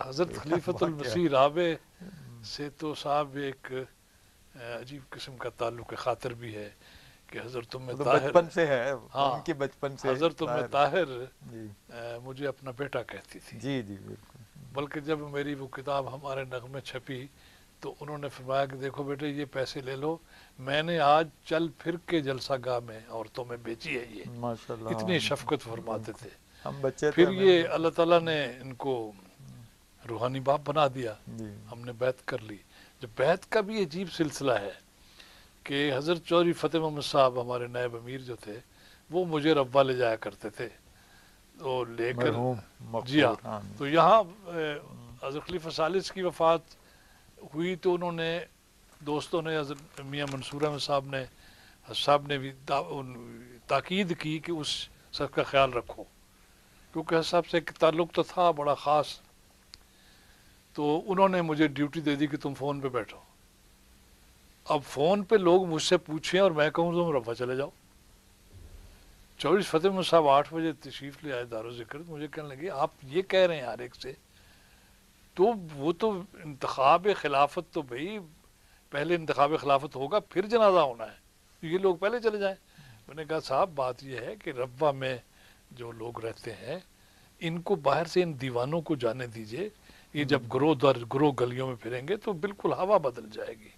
حضرت خلیفۃ المسیح رابع سے تو صاحب ایک عجیب قسم کا تعلق خاطر بھی ہے کہ حضرت ام طاہر بچپن سے ہے، ہاں ان کی بچپن سے حضرت ام طاہر جی مجھے اپنا بیٹا کہتی تھی، جی جی بالکل بلکہ جب میری وہ کتاب ہمارے نغمے چھپی تو انہوں نے فرمایا کہ دیکھو بیٹے یہ پیسے لے لو، میں نے آج چل پھر کے جلسہ گاہ میں عورتوں میں بیچی ہے، یہ ماشاء اللہ اتنی شفقت فرماتے تھے۔ ہم بچے تھے پھر ہمیں یہ اللہ تعالیٰ نے ان کو روحانی باپ بنا دیا، جی ہم نے بیعت کر لی۔ جو بیعت کا بھی عجیب سلسلہ ہے کہ حضرت چودھری فتح محمد صاحب ہمارے نائب امیر جو تھے وہ مجھے ربوہ لے جایا کرتے تھے، تو لے کر مرحوم جی ہاں، مغفور تو یہاں حضرت خلیفہ ثالث کی وفات ہوئی تو انہوں نے دوستوں نے حضرت میاں منصور احمد صاحب نے بھی تاکید کی کہ اس سب کا خیال رکھو، کیونکہ صاحب سے ایک تعلق تو تھا بڑا خاص، تو انہوں نے مجھے ڈیوٹی دے دی کہ تم فون پہ بیٹھو۔ اب فون پہ لوگ مجھ سے پوچھیں اور میں کہوں تم رفع چلے جاؤ۔ چودھری فتح محمد صاحب 8 بجے تشریف لے آئے دارالذکر، مجھے کہنے لگے آپ یہ کہہ رہے ہیں ہر ایک سے، تو وہ تو انتخاب خلافت تو بھئی پہلے انتخاب خلافت ہوگا پھر جنازہ ہونا ہے، یہ لوگ پہلے چلے جائیں۔ میں نے کہا صاحب بات یہ ہے کہ ربوہ میں جو لوگ رہتے ہیں ان کو باہر سے ان دیوانوں کو جانے دیجئے، یہ جب گروہ در گروہ گلیوں میں پھریں گے تو بالکل ہوا بدل جائے گی۔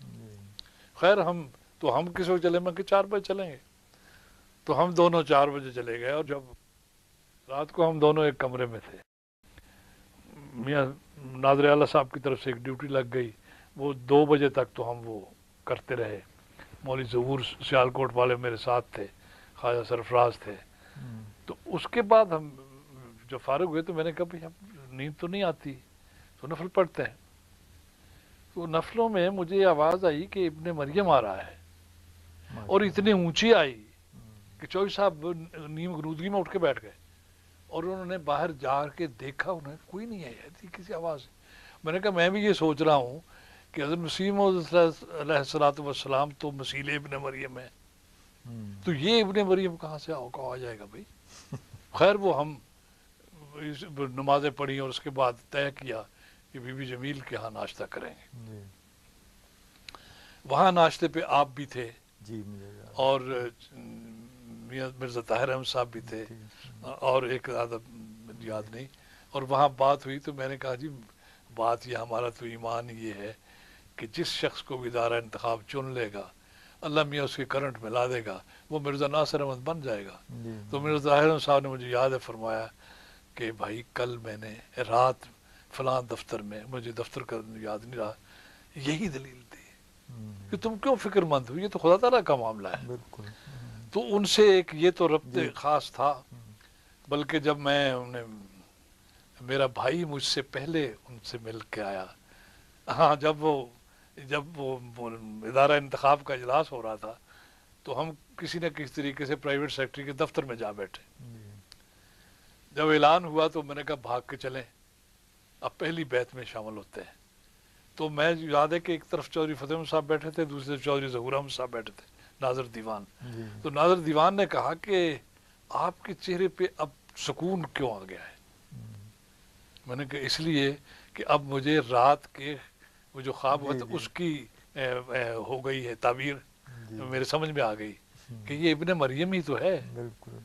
خیر ہم کس وقت چلے، میں کہ 4 بجے چلیں گے، تو ہم دونوں 4 بجے چلے گئے، اور جب رات کو ہم دونوں ایک کمرے میں تھے، میاں ناظر اعلیٰ صاحب کی طرف سے ایک ڈیوٹی لگ گئی، وہ 2 بجے تک تو ہم وہ کرتے رہے، مولوی ظہور سیالکوٹ والے میرے ساتھ تھے، خواجہ سرفراز تھے، تو اس کے بعد ہم جب فارغ ہوئے تو میں نے کہا بھئی اب نیند تو نہیں آتی تو نفل پڑھتے ہیں، تو نفلوں میں مجھے آواز آئی کہ ابن مریم آ رہا ہے، اور اتنی اونچی آئی کہ چودھری صاحب نیم غنودگی میں اٹھ کے بیٹھ گئے، اور انہوں نے باہر جا کے دیکھا، انہیں کوئی نہیں آئی تھی کسی آواز۔ میں نے کہا میں بھی یہ سوچ رہا ہوں کہ حضرت مسیح موعود علیہ الصلوۃ والسلام تو مسیل ابن مریم ہے، تو یہ ابن مریم کہاں سے آ جائے گا بھائی۔ خیر وہ ہم نمازیں پڑھی اور اس کے بعد طے کیا کہ بی بی جمیل کے ہاں ناشتہ کریں گے۔ وہاں ناشتے پہ آپ بھی تھے اور میاں مرزا طاہر احمد صاحب بھی تھے، اور ایک آدھا یاد نہیں، اور وہاں بات ہوئی تو میں نے کہا جی بات یہ ہمارا تو ایمان یہ ہے کہ جس شخص کو ادارہ انتخاب چن لے گا اللہ میاں اس کے کرنٹ میں لا دے گا، وہ مرزا ناصر احمد بن جائے گا۔ تو مرزا طاہر احمد صاحب نے مجھے یاد ہے فرمایا کہ بھائی کل میں نے رات فلاں دفتر میں، مجھے دفتر کا یاد نہیں رہا، یہی دلیل دی کہ تم کیوں فکر مند ہو، یہ تو خدا تعالیٰ کا معاملہ ہے۔ بالکل تو ان سے ایک یہ تو ربط خاص تھا، بلکہ جب میرا بھائی مجھ سے پہلے ان سے مل کے آیا، ہاں جب وہ ادارہ انتخاب کا اجلاس ہو رہا تھا تو ہم کسی نہ کسی طریقے سے پرائیویٹ سیکٹری کے دفتر میں جا بیٹھے، جب اعلان ہوا تو میں نے کہا بھاگ کے چلیں، اب پہلی بیعت میں شامل ہوتے ہیں۔ تو میں یاد ہے کہ ایک طرف چودھری فتح محمد صاحب بیٹھے تھے، دوسری طرف چودھری ظہور احمد صاحب بیٹھے تھے، ناظر دیوان۔ تو ناظر دیوان نے کہا کہ آپ کے چہرے پہ اب سکون کیوں آ گیا ہے؟ میں نے کہا اس لیے کہ اب مجھے رات کے وہ جو خواب ہوا تھا اس کی ہو گئی ہے تعبیر، میرے سمجھ میں آ گئی کہ یہ ابن مریم ہی تو ہے، بالکل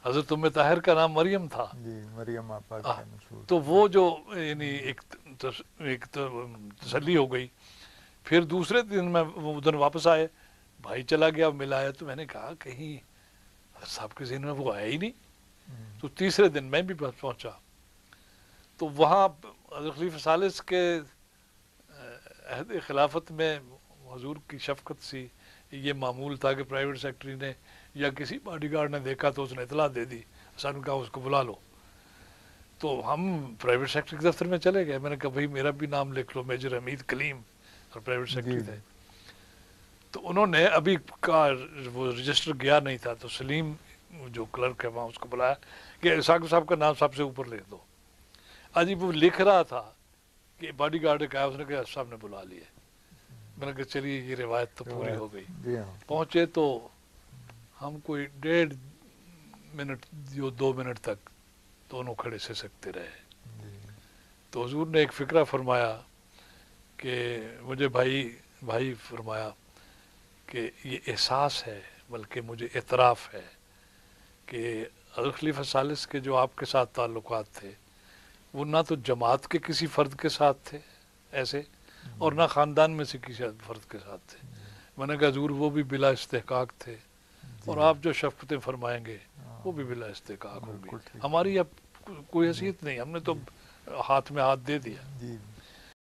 حضرت ام طاہر کا نام مریم تھا، مریم آپا کا مشہور، تو وہ جو یعنی ایک تسلی ہو گئی۔ پھر دوسرے دن میں وہ ادھر واپس آئے، بھائی چلا گیا ملایا، تو میں نے کہا کہیں صاحب کے ذہن میں وہ آیا ہی نہیں۔ تو تیسرے دن میں بھی پہنچا تو وہاں حضرت خلیفہ ثالث کے عہد خلافت میں حضور کی شفقت سی، یہ معمول تھا کہ پرائیویٹ سیکٹری نے یا کسی باڈی گارڈ نے دیکھا تو اس نے اطلاع دے دی، سن کہا اس کو بلا لو، تو ہم پرائیویٹ سیکٹری کے دفتر میں چلے گئے۔ میں نے کہا بھائی میرا بھی نام لکھ لو، میجر حمید کلیم، اور پرائیویٹ سیکٹری تھے۔ تو انہوں نے ابھی کا وہ رجسٹر گیا نہیں تھا، تو سلیم جو کلرک ہے وہاں اس کو بلایا کہ ثاقب صاحب کا نام سب سے اوپر لکھ دو۔ آج وہ لکھ رہا تھا کہ باڈی گارڈ کہا، اس نے کہا صاحب نے بلا لیے۔ میں نے کہا چلیے یہ روایت تو پوری ہو گئی۔ پہنچے تو ہم کوئی 1.5 منٹ 2 منٹ تک دونوں کھڑے سے سکتے رہے، تو حضور نے ایک فکرہ فرمایا کہ مجھے بھائی فرمایا کہ یہ احساس ہے بلکہ مجھے اعتراف ہے کہ حضرت خلیفہ ثالث کے جو آپ کے ساتھ تعلقات تھے وہ نہ تو جماعت کے کسی فرد کے ساتھ تھے ایسے، اور نہ خاندان میں سے کسی فرد کے ساتھ تھے. میں نے کہا حضور وہ بھی بلا استحقاق تھے، اور آپ جو شفقتیں فرمائیں گے وہ بھی بلا استحقاق ہوں گی. بالکل ٹھیک. ہماری اب کوئی حیثیت نہیں، ہم نے تو ہاتھ میں ہاتھ دے دیا. جی